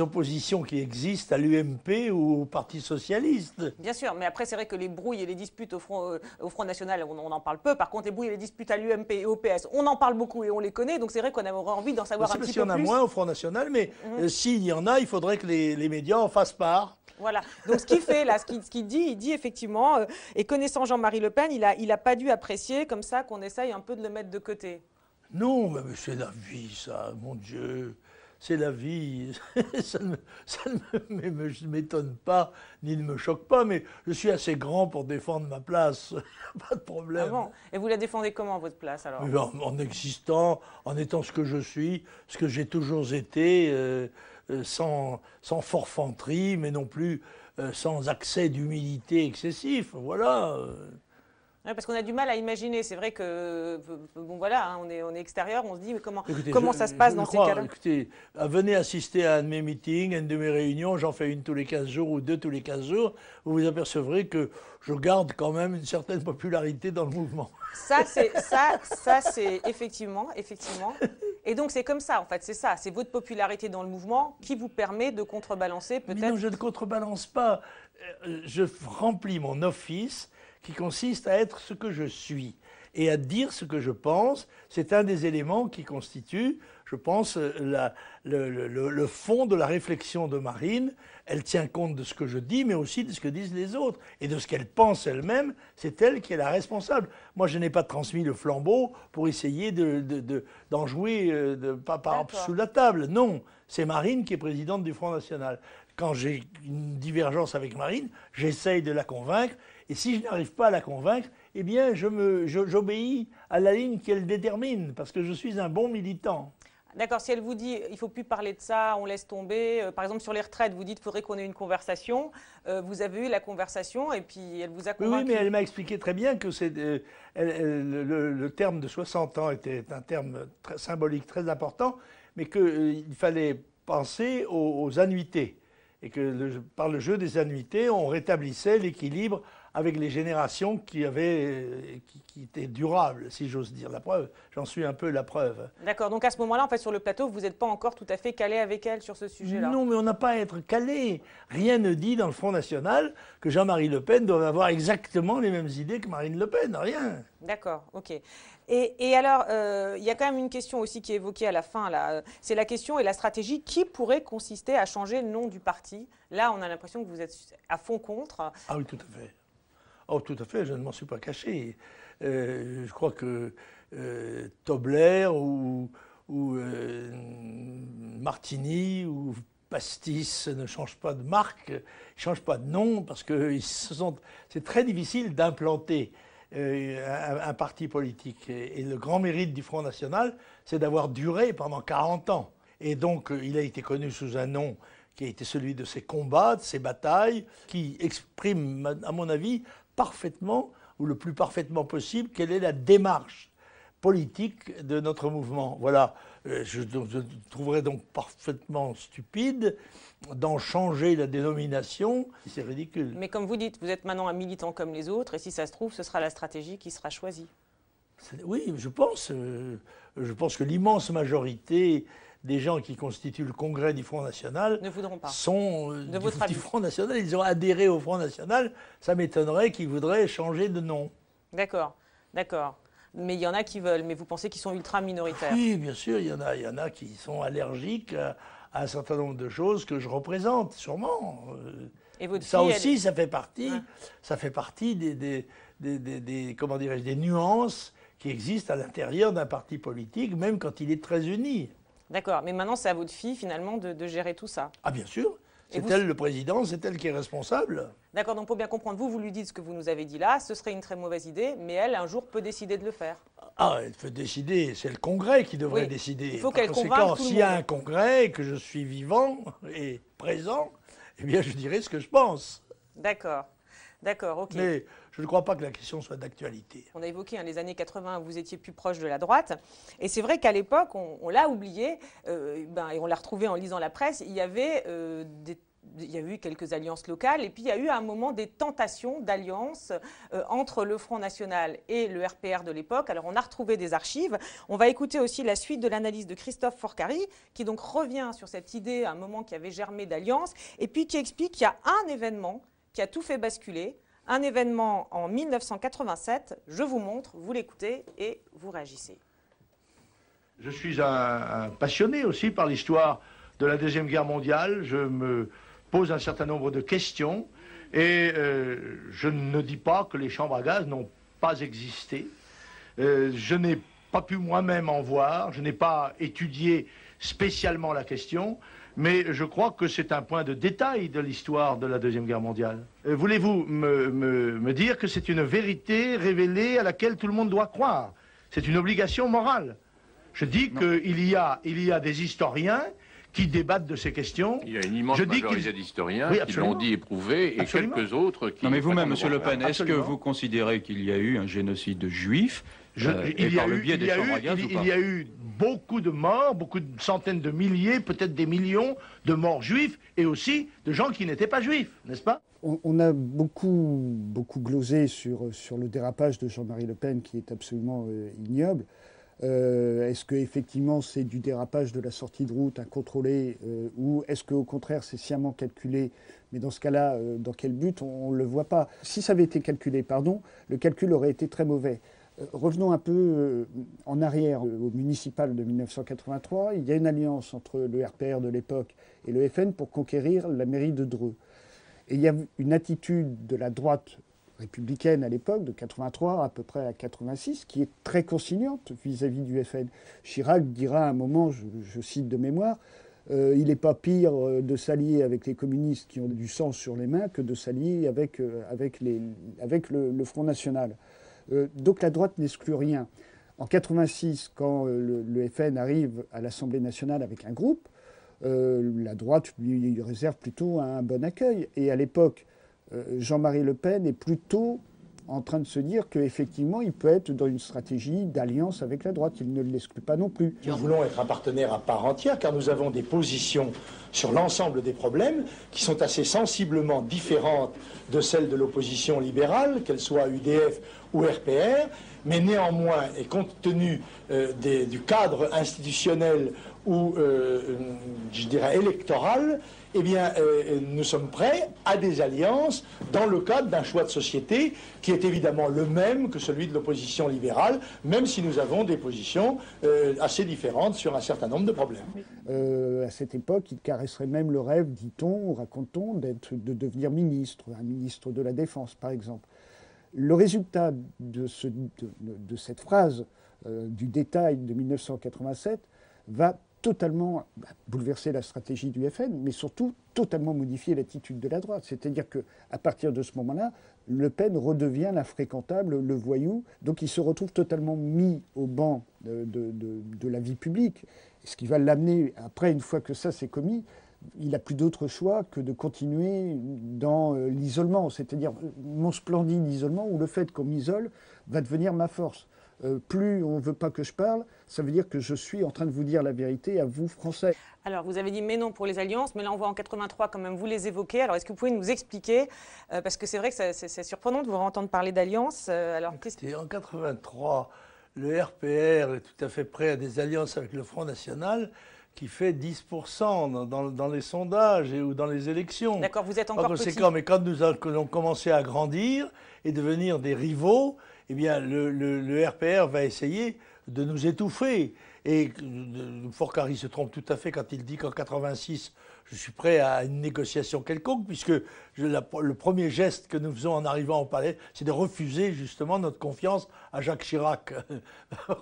oppositions qui existent à l'UMP ou au Parti socialiste. Bien sûr, mais après c'est vrai que les brouilles et les disputes au Front National, on en parle peu. Par contre, les brouilles et les disputes à l'UMP et au PS, on en parle beaucoup et on les connaît. Donc c'est vrai qu'on aurait envie d'en savoir un petit peu plus. Il y en a moins au Front National, mais s'il y en a, il faudrait que les médias en fassent part. Voilà. Donc ce qu'il fait là, ce qu'il dit, il dit effectivement, et connaissant Jean-Marie Le Pen, il a pas dû apprécier comme ça qu'on essaye un peu de le mettre de côté. Non, mais c'est la vie, ça, mon Dieu. C'est la vie, ça ne m'étonne pas, ni ne me choque pas, mais je suis assez grand pour défendre ma place, pas de problème. Ah bon. Et vous la défendez comment, votre place, alors? En existant, en étant ce que je suis, ce que j'ai toujours été, sans forfanterie, mais non plus sans accès d'humilité excessif, voilà. Ouais, parce qu'on a du mal à imaginer, c'est vrai que, bon voilà, hein, on est extérieur, on se dit mais comment ça se passe dans ces cas-là? Écoutez, venez assister à un de mes meetings, à une de mes réunions, j'en fais une tous les 15 jours ou deux tous les 15 jours, vous vous apercevrez que je garde quand même une certaine popularité dans le mouvement. Ça c'est effectivement. Et donc c'est comme ça, en fait, c'est ça, c'est votre popularité dans le mouvement qui vous permet de contrebalancer peut-être... Mais non, je ne contrebalance pas, je remplis mon office qui consiste à être ce que je suis et à dire ce que je pense. C'est un des éléments qui constitue, je pense, le fond de la réflexion de Marine. Elle tient compte de ce que je dis, mais aussi de ce que disent les autres. Et de ce qu'elle pense elle-même, c'est elle qui est la responsable. Moi, je n'ai pas transmis le flambeau pour essayer d'en jouer sous la table. Non, c'est Marine qui est présidente du Front National. Quand j'ai une divergence avec Marine, j'essaye de la convaincre. Et si je n'arrive pas à la convaincre, eh bien, j'obéis à la ligne qu'elle détermine, parce que je suis un bon militant. D'accord, si elle vous dit il ne faut plus parler de ça, on laisse tomber, par exemple sur les retraites, vous dites qu'il faudrait qu'on ait une conversation, vous avez eu la conversation et puis elle vous a convaincu. Oui, mais elle m'a expliqué très bien que le terme de 60 ans était un terme très symbolique, très important, mais qu'il fallait penser aux annuités. Et que par le jeu des annuités, on rétablissait l'équilibre avec les générations qui étaient durables, si j'ose dire. La preuve, j'en suis un peu la preuve. D'accord, donc à ce moment-là, en fait, sur le plateau, vous n'êtes pas encore tout à fait calé avec elle sur ce sujet-là? Non, mais on n'a pas à être calé. Rien ne dit dans le Front National que Jean-Marie Le Pen doit avoir exactement les mêmes idées que Marine Le Pen, rien. D'accord, ok. Et alors, il y a quand même une question aussi qui est évoquée à la fin, là. C'est la question et la stratégie qui pourrait consister à changer le nom du parti. Là, on a l'impression que vous êtes à fond contre. Ah oui, tout à fait. Oh, tout à fait, je ne m'en suis pas caché. Je crois que Tobler ou Martini ou Pastis ne changent pas de marque, ne changent pas de nom, parce que c'est très difficile d'implanter un parti politique. Et le grand mérite du Front National, c'est d'avoir duré pendant 40 ans. Et donc, il a été connu sous un nom qui a été celui de ses combats, de ses batailles, qui exprime, à mon avis, parfaitement, ou le plus parfaitement possible, quelle est la démarche politique de notre mouvement. Voilà, je trouverais donc parfaitement stupide d'en changer la dénomination, c'est ridicule. Mais comme vous dites, vous êtes maintenant un militant comme les autres, et si ça se trouve, ce sera la stratégie qui sera choisie. Oui, je pense que l'immense majorité des gens qui constituent le congrès du Front National ne voudront pas. Sont du Front National. Ils ont adhéré au Front National. Ça m'étonnerait qu'ils voudraient changer de nom. D'accord, d'accord. Mais il y en a qui veulent, mais vous pensez qu'ils sont ultra minoritaires? Oui, bien sûr, il y en a qui sont allergiques à un certain nombre de choses que je représente, sûrement. Et votre ça fille, aussi, ça fait partie des comment dirais-je, des nuances qui existent à l'intérieur d'un parti politique, même quand il est très uni. D'accord, mais maintenant c'est à votre fille finalement de gérer tout ça. Ah bien sûr, c'est elle le président, c'est elle qui est responsable. D'accord, donc pour bien comprendre, vous lui dites ce que vous nous avez dit là, ce serait une très mauvaise idée, mais elle, un jour, peut décider de le faire. Ah, elle peut décider, c'est le Congrès qui devrait décider. Il faut qu'elle convainque tout le monde. S'il y a un Congrès et que je suis vivant et présent, eh bien je dirai ce que je pense. D'accord. D'accord, ok. Mais je ne crois pas que la question soit d'actualité. On a évoqué les années 80, vous étiez plus proche de la droite. Et c'est vrai qu'à l'époque, on l'a oublié, et on l'a retrouvé en lisant la presse, il y avait eu quelques alliances locales, et puis il y a eu à un moment des tentations d'alliance entre le Front National et le RPR de l'époque. Alors on a retrouvé des archives. On va écouter aussi la suite de l'analyse de Christophe Forcari, qui donc revient sur cette idée à un moment qui avait germé d'alliance, et puis qui explique qu'il y a un événement qui a tout fait basculer, un événement en 1987. Je vous montre, vous l'écoutez et vous réagissez. Je suis un passionné aussi par l'histoire de la Deuxième Guerre mondiale. Je me pose un certain nombre de questions et je ne dis pas que les chambres à gaz n'ont pas existé. Je n'ai pas pu moi-même en voir, je n'ai pas étudié spécialement la question, mais je crois que c'est un point de détail de l'histoire de la Deuxième Guerre mondiale. Voulez-vous me dire que c'est une vérité révélée à laquelle tout le monde doit croire? C'est une obligation morale. Je dis qu'il y a des historiens qui débattent de ces questions. Il y a une immense majorité d'historiens qui l'ont dit éprouvé et quelques autres qui... Non mais vous-même, Monsieur Le Pen, est-ce que vous considérez qu'il y a eu un génocide juif il y a eu beaucoup de morts, beaucoup de centaines de milliers, peut-être des millions de morts juifs et aussi de gens qui n'étaient pas juifs, n'est-ce pas? On a beaucoup glosé sur le dérapage de Jean-Marie Le Pen qui est absolument ignoble. Est-ce qu'effectivement c'est du dérapage de la sortie de route incontrôlé ou est-ce qu'au contraire c'est sciemment calculé? Mais dans ce cas-là, dans quel but? On ne le voit pas. Si ça avait été calculé, le calcul aurait été très mauvais. Revenons un peu en arrière au municipal de 1983. Il y a une alliance entre le RPR de l'époque et le FN pour conquérir la mairie de Dreux. Et il y a une attitude de la droite républicaine à l'époque, de 83 à peu près à 86, qui est très conciliante vis-à-vis du FN. Chirac dira à un moment, je cite de mémoire, il n'est pas pire de s'allier avec les communistes qui ont du sang sur les mains que de s'allier avec le Front National. Donc la droite n'exclut rien. En 86, quand le FN arrive à l'Assemblée nationale avec un groupe, la droite lui réserve plutôt un bon accueil. Et à l'époque, Jean-Marie Le Pen est plutôt en train de se dire qu'effectivement, il peut être dans une stratégie d'alliance avec la droite. Il ne l'exclut pas non plus. Nous voulons être un partenaire à part entière car nous avons des positions sur l'ensemble des problèmes qui sont assez sensiblement différentes de celles de l'opposition libérale, qu'elle soit UDF ou RPR, mais néanmoins, et compte tenu du cadre institutionnel ou, je dirais, électoral, eh bien, nous sommes prêts à des alliances dans le cadre d'un choix de société qui est évidemment le même que celui de l'opposition libérale, même si nous avons des positions assez différentes sur un certain nombre de problèmes. À cette époque, il caresserait même le rêve, dit-on, raconte-t-on, de devenir ministre, un ministre de la Défense, par exemple. Le résultat de cette phrase, du détail de 1987, va totalement bouleverser la stratégie du FN, mais surtout totalement modifier l'attitude de la droite. C'est-à-dire qu'à partir de ce moment-là, Le Pen redevient l'infréquentable, le voyou, donc il se retrouve totalement mis au banc de la vie publique, ce qui va l'amener, après, une fois que ça s'est commis, il n'a plus d'autre choix que de continuer dans l'isolement, c'est-à-dire mon splendide isolement, où le fait qu'on m'isole va devenir ma force. Plus on ne veut pas que je parle, ça veut dire que je suis en train de vous dire la vérité à vous, Français. Alors, vous avez dit mais non pour les alliances, mais là on voit en 83 quand même, vous les évoquez. Alors, est-ce que vous pouvez nous expliquer parce que c'est vrai que c'est surprenant de vous entendre parler d'alliances. En 83, le RPR est tout à fait prêt à des alliances avec le Front National qui fait 10% dans les sondages ou dans les élections. D'accord, vous êtes encore petit. Mais quand nous avons commencé à grandir et devenir des rivaux, eh bien, le RPR va essayer de nous étouffer. Et Fourcari se trompe tout à fait quand il dit qu'en 86, je suis prêt à une négociation quelconque, puisque le premier geste que nous faisons en arrivant au palais, c'est de refuser justement notre confiance à Jacques Chirac.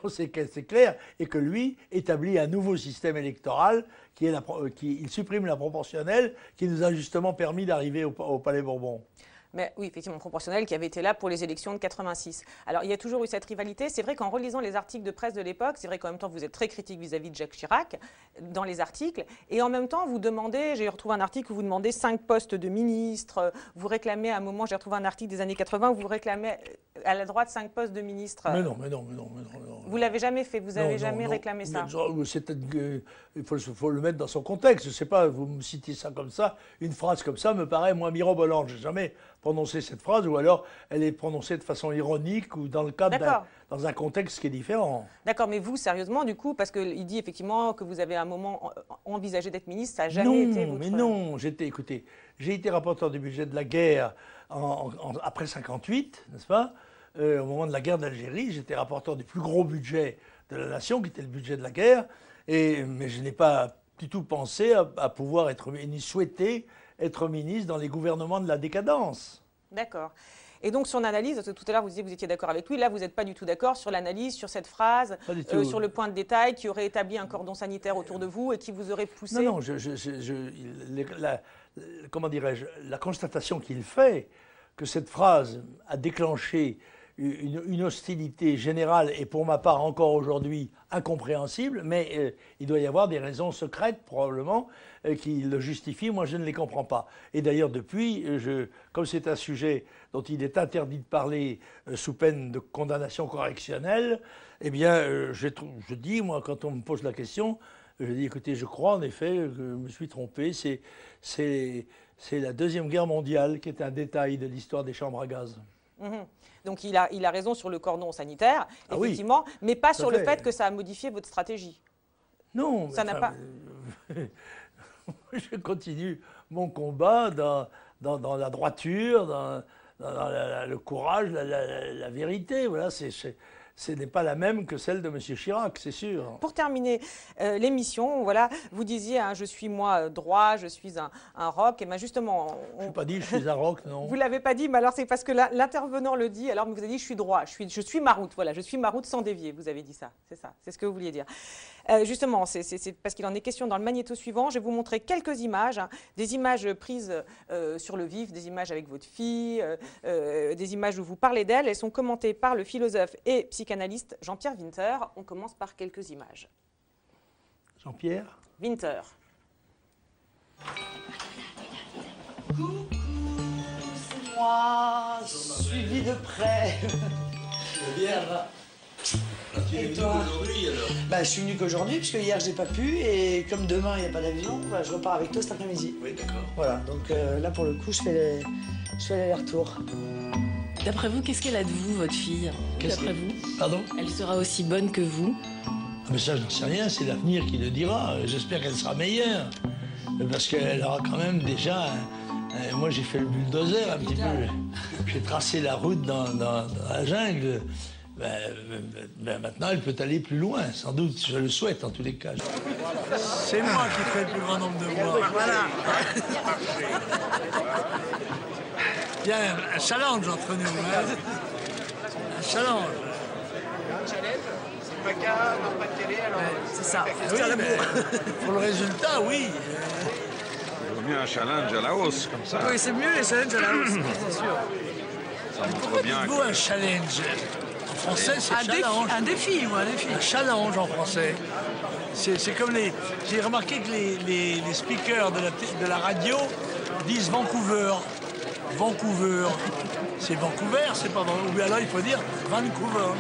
C'est clair. Et que lui établit un nouveau système électoral il supprime la proportionnelle qui nous a justement permis d'arriver au Palais Bourbon. Mais oui, effectivement, proportionnel qui avait été là pour les élections de 86. Alors, il y a toujours eu cette rivalité. C'est vrai qu'en relisant les articles de presse de l'époque, c'est vrai qu'en même temps, vous êtes très critique vis-à-vis de Jacques Chirac dans les articles. Et en même temps, vous demandez, j'ai retrouvé un article où vous demandez 5 postes de ministre. Vous réclamez, à un moment, j'ai retrouvé un article des années 80 où vous récez à la droite 5 postes de ministre. Mais non. Vous l'avez jamais fait, vous n'avez jamais réclamé ça. Il faut le mettre dans son contexte. Je ne sais pas, vous me citez ça comme ça. Une phrase comme ça me paraît moins mirobolante. Je n'ai jamais prononcé cette phrase, ou alors elle est prononcée de façon ironique ou dans le cadre dans un contexte qui est différent. D'accord, mais vous, sérieusement, du coup, parce qu'il dit effectivement que vous avez à un moment envisagé d'être ministre, ça n'a jamais été votre... Mais non, écoutez, j'ai été rapporteur du budget de la guerre après 58, n'est-ce pas? Au moment de la guerre d'Algérie, j'étais rapporteur du plus gros budget de la nation, qui était le budget de la guerre, mais je n'ai pas du tout pensé à pouvoir ni souhaité être ministre dans les gouvernements de la décadence. D'accord. Et donc son analyse, parce que tout à l'heure vous disiez que vous étiez d'accord avec lui, là vous n'êtes pas du tout d'accord sur l'analyse, sur cette phrase, sur le point de détail qui aurait établi un cordon sanitaire autour de vous et qui vous aurait poussé... Non, comment dirais-je, la constatation qu'il fait que cette phrase a déclenché une hostilité générale et pour ma part encore aujourd'hui incompréhensible, mais il doit y avoir des raisons secrètes probablement qui le justifient, moi je ne les comprends pas. Et d'ailleurs depuis, comme c'est un sujet dont il est interdit de parler sous peine de condamnation correctionnelle, eh bien je dis, moi quand on me pose la question, je dis écoutez, je crois en effet que je me suis trompé, c'est la Deuxième Guerre mondiale qui est un détail de l'histoire des chambres à gaz. Donc il a raison sur le cordon sanitaire, effectivement, oui, mais pas sur le fait que ça a modifié votre stratégie. Non, ça n'a pas. Je continue mon combat dans la droiture, dans le courage, la vérité. Voilà, ce n'est pas la même que celle de M. Chirac, c'est sûr. Pour terminer l'émission, voilà, vous disiez je suis moi droit, je suis un roc. Et bien justement, je n'ai pas dit je suis un roc, non. Vous ne l'avez pas dit, mais alors c'est parce que l'intervenant le dit. Alors vous avez dit je suis droit, je suis ma route. Voilà, je suis ma route sans dévier. Vous avez dit ça, c'est ce que vous vouliez dire. Justement, c'est parce qu'il en est question dans le magnéto suivant. Je vais vous montrer quelques images, des images prises sur le vif, des images avec votre fille, des images où vous parlez d'elle. Elles sont commentées par le philosophe et psychanalyste Jean-Pierre Winter. On commence par quelques images. Jean-Pierre Winter. Coucou, c'est moi, suivi de près. Tu es bien là. Tu es venu qu'aujourd'hui alors? Je suis venu qu'aujourd'hui, puisque hier j'ai pas pu, et comme demain il n'y a pas d'avion, je repars avec toi cet après-midi. Oui, d'accord. Voilà, donc là pour le coup je fais l'aller-retour. D'après vous, qu'est-ce qu'elle a de vous, votre fille? D'après vous? Pardon? Elle sera aussi bonne que vous? Mais ça, je n'en sais rien, c'est l'avenir qui le dira. J'espère qu'elle sera meilleure. Parce qu'elle aura quand même déjà... moi, j'ai fait le bulldozer un petit peu. J'ai tracé la route dans la jungle. Maintenant, elle peut aller plus loin, sans doute. Je le souhaite, en tous les cas. C'est moi qui fais le plus grand nombre de voix. Voilà. Il y a un challenge entre nous. Hein. Un challenge. Un challenge, c'est pas qu'à pas de télé, alors c'est ça. Oui, pour le résultat, oui. Il vaut mieux un challenge à la hausse, comme ça. Oui, c'est mieux les challenges à la hausse, c'est sûr. Ça montre pourquoi bien. dites-vous un challenge? En français, c'est challenge. Un défi, ou un défi. Un challenge en français. C'est comme les... J'ai remarqué que les speakers de la radio disent Vancouver. Vancouver. C'est Vancouver, c'est pas Vancouver. Ou bien alors il faut dire Vancouver.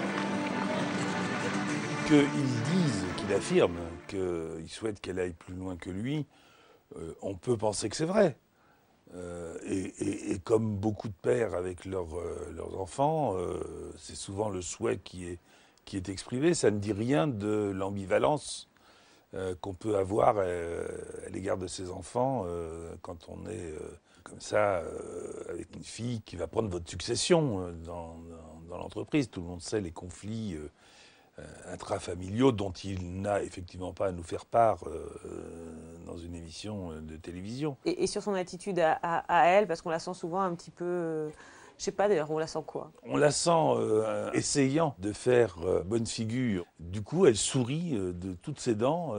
Qu'il affirme qu'il souhaite qu'elle aille plus loin que lui, on peut penser que c'est vrai. Et comme beaucoup de pères avec leurs enfants, c'est souvent le souhait qui est exprimé. Ça ne dit rien de l'ambivalence qu'on peut avoir à l'égard de ses enfants quand on est comme ça avec une fille qui va prendre votre succession dans l'entreprise. Tout le monde sait les conflits intrafamiliaux dont il n'a effectivement pas à nous faire part dans une émission de télévision. Et sur son attitude à elle, parce qu'on la sent souvent un petit peu... je sais pas d'ailleurs, on la sent quoi? On la sent essayant de faire bonne figure. Du coup, elle sourit de toutes ses dents,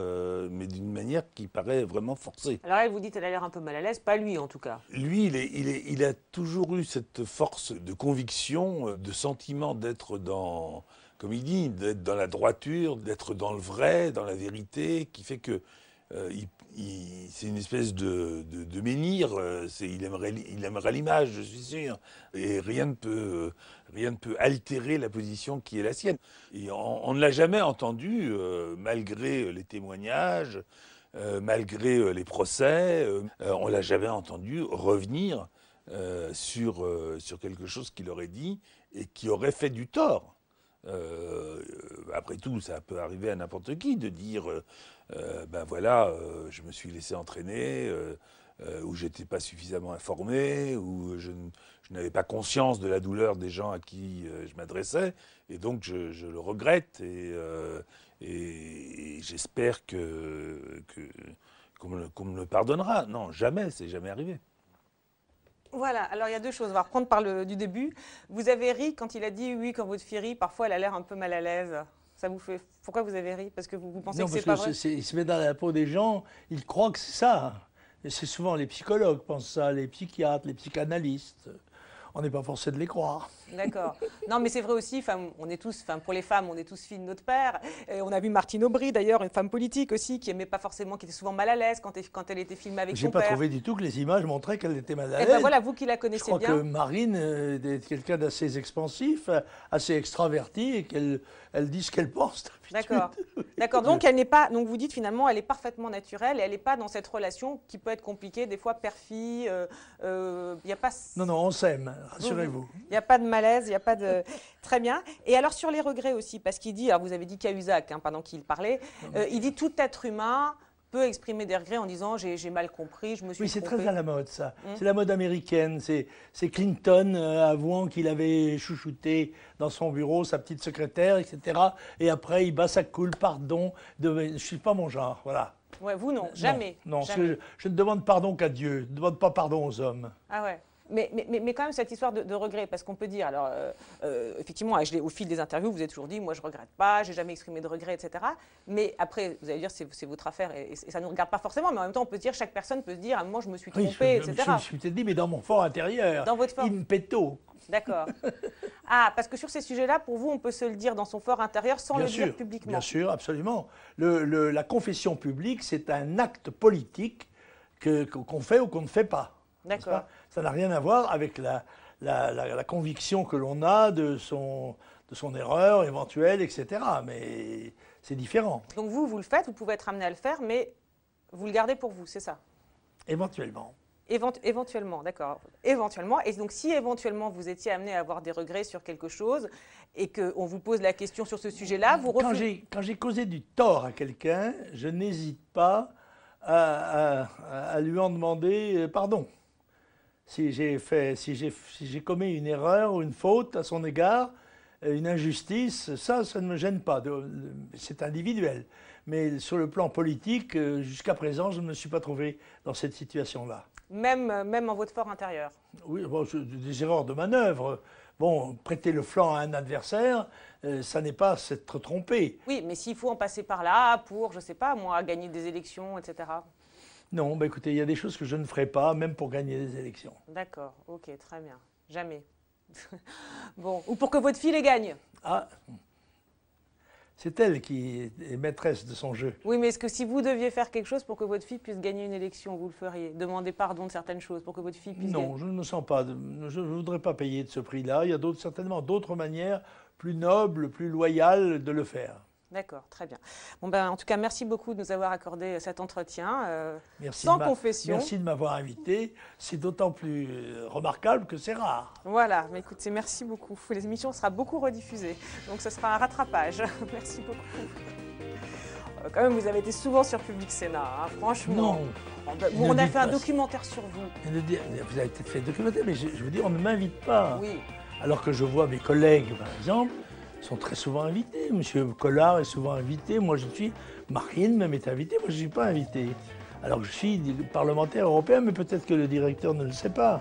mais d'une manière qui paraît vraiment forcée. Alors elle, vous dites, elle a l'air un peu mal à l'aise, pas lui en tout cas. Lui, il a toujours eu cette force de conviction, de sentiment d'être dans, comme il dit, d'être dans la droiture, d'être dans le vrai, dans la vérité, qui fait que c'est une espèce de menhir, il aimerait l'image, je suis sûr, et rien ne peut altérer la position qui est la sienne. Et on ne l'a jamais entendu, malgré les témoignages, malgré les procès, on ne l'a jamais entendu revenir sur quelque chose qu'il aurait dit et qui aurait fait du tort. Après tout, ça peut arriver à n'importe qui de dire ben voilà, je me suis laissé entraîner, ou j'étais pas suffisamment informé, ou je n'avais pas conscience de la douleur des gens à qui je m'adressais, et donc je le regrette, et j'espère qu'on me le pardonnera. Non, jamais, c'est jamais arrivé. Voilà, alors il y a deux choses. On va reprendre du début. Vous avez ri quand il a dit oui, quand votre fille rit, parfois elle a l'air un peu mal à l'aise. Ça vous fait... Pourquoi vous avez ri? Parce que vous pensez que c'est pas vrai? Il se met dans la peau des gens, il croit que c'est ça. Et c'est souvent les psychologues pensent ça, les psychiatres, les psychanalystes. On n'est pas forcé de les croire. D'accord. Non, mais c'est vrai aussi, on est tous, pour les femmes, on est tous filles de notre père. Et on a vu Martine Aubry, d'ailleurs, une femme politique aussi, qui aimait pas forcément, qui était souvent mal à l'aise quand elle était filmée avec son père. J'ai pas trouvé du tout que les images montraient qu'elle était mal à l'aise. Et ben voilà, vous qui la connaissez bien. Je crois que Marine est quelqu'un d'assez expansif, assez extraverti, et qu'elle dit ce qu'elle pense. D'accord. D'accord. Donc elle n'est pas. Donc vous dites finalement, elle est parfaitement naturelle et elle n'est pas dans cette relation qui peut être compliquée, des fois père-fille. Il y a pas. Non, on s'aime. Rassurez-vous. Il n'y a pas de malaise, il n'y a pas de. Très bien. Et alors sur les regrets aussi, parce qu'il dit, alors vous avez dit Cahuzac pendant qu'il parlait, il dit tout être humain peut exprimer des regrets en disant j'ai mal compris, je me suis trompé. Oui, c'est très à la mode ça. C'est la mode américaine. C'est Clinton avouant qu'il avait chouchouté dans son bureau sa petite secrétaire, etc. Et après il bat sa coule, pardon, je ne suis pas mon genre, voilà. Ouais, vous non, jamais. Non, jamais. Je ne demande pardon qu'à Dieu, je ne demande pas pardon aux hommes. Ah ouais. Mais quand même cette histoire de regret, parce qu'on peut dire, alors effectivement, au fil des interviews, vous avez toujours dit, moi je ne regrette pas, j'ai jamais exprimé de regret, etc. Mais après, vous allez dire, c'est votre affaire et ça ne nous regarde pas forcément, mais en même temps, on peut se dire, chaque personne peut se dire, à un moment je me suis trompé, etc. Je me suis peut-être dit, mais dans mon fort intérieur, dans votre fort. In petto. D'accord. Ah, parce que sur ces sujets-là, pour vous, on peut se le dire dans son fort intérieur sans le dire publiquement. Bien sûr, absolument. La confession publique, c'est un acte politique qu'on fait ou qu'on ne fait pas. D'accord. Ça n'a rien à voir avec la conviction que l'on a de son erreur éventuelle, etc. Mais c'est différent. Donc vous le faites, vous pouvez être amené à le faire, mais vous le gardez pour vous, c'est ça? Éventuellement. Éventuellement, d'accord. Éventuellement. Et donc si éventuellement vous étiez amené à avoir des regrets sur quelque chose et qu'on vous pose la question sur ce sujet-là, vous refusez... Quand j'ai causé du tort à quelqu'un, je n'hésite pas à lui en demander pardon. Si j'ai commis une erreur ou une faute à son égard, une injustice, ça ne me gêne pas. C'est individuel. Mais sur le plan politique, jusqu'à présent, je ne me suis pas trouvé dans cette situation-là. Même en votre fort intérieur? Oui, bon, des erreurs de manœuvre. Bon, prêter le flanc à un adversaire, ça n'est pas s'être trompé. Oui, mais s'il faut en passer par là pour, je ne sais pas, moi, gagner des élections, etc. Non, bah écoutez, il y a des choses que je ne ferai pas, même pour gagner des élections. D'accord, ok, très bien. Jamais. Bon, ou pour que votre fille les gagne. Ah, c'est elle qui est maîtresse de son jeu. Oui, mais est-ce que si vous deviez faire quelque chose pour que votre fille puisse gagner une élection, vous le feriez? Demander pardon de certaines choses pour que votre fille puisse gagner? Non, je ne me sens pas, je ne voudrais pas payer de ce prix-là. Il y a certainement d'autres manières plus nobles, plus loyales de le faire. D'accord, très bien. Bon ben, en tout cas, merci beaucoup de nous avoir accordé cet entretien merci sans confession. Merci de m'avoir invité. C'est d'autant plus remarquable que c'est rare. Voilà, mais écoutez, merci beaucoup. L'émission sera beaucoup rediffusée, donc ce sera un rattrapage. Merci beaucoup. Quand même, vous avez été souvent sur Public Sénat, hein, franchement. Non. On a fait un documentaire sur vous. Vous avez peut-être fait un documentaire, mais je veux dire, on ne m'invite pas. Oui. Alors que je vois mes collègues, par exemple, sont très souvent invités. Monsieur Collard est souvent invité. Moi, je suis... Marine même est invitée. Moi, je ne suis pas invité. Alors que je suis parlementaire européen, mais peut-être que le directeur ne le sait pas.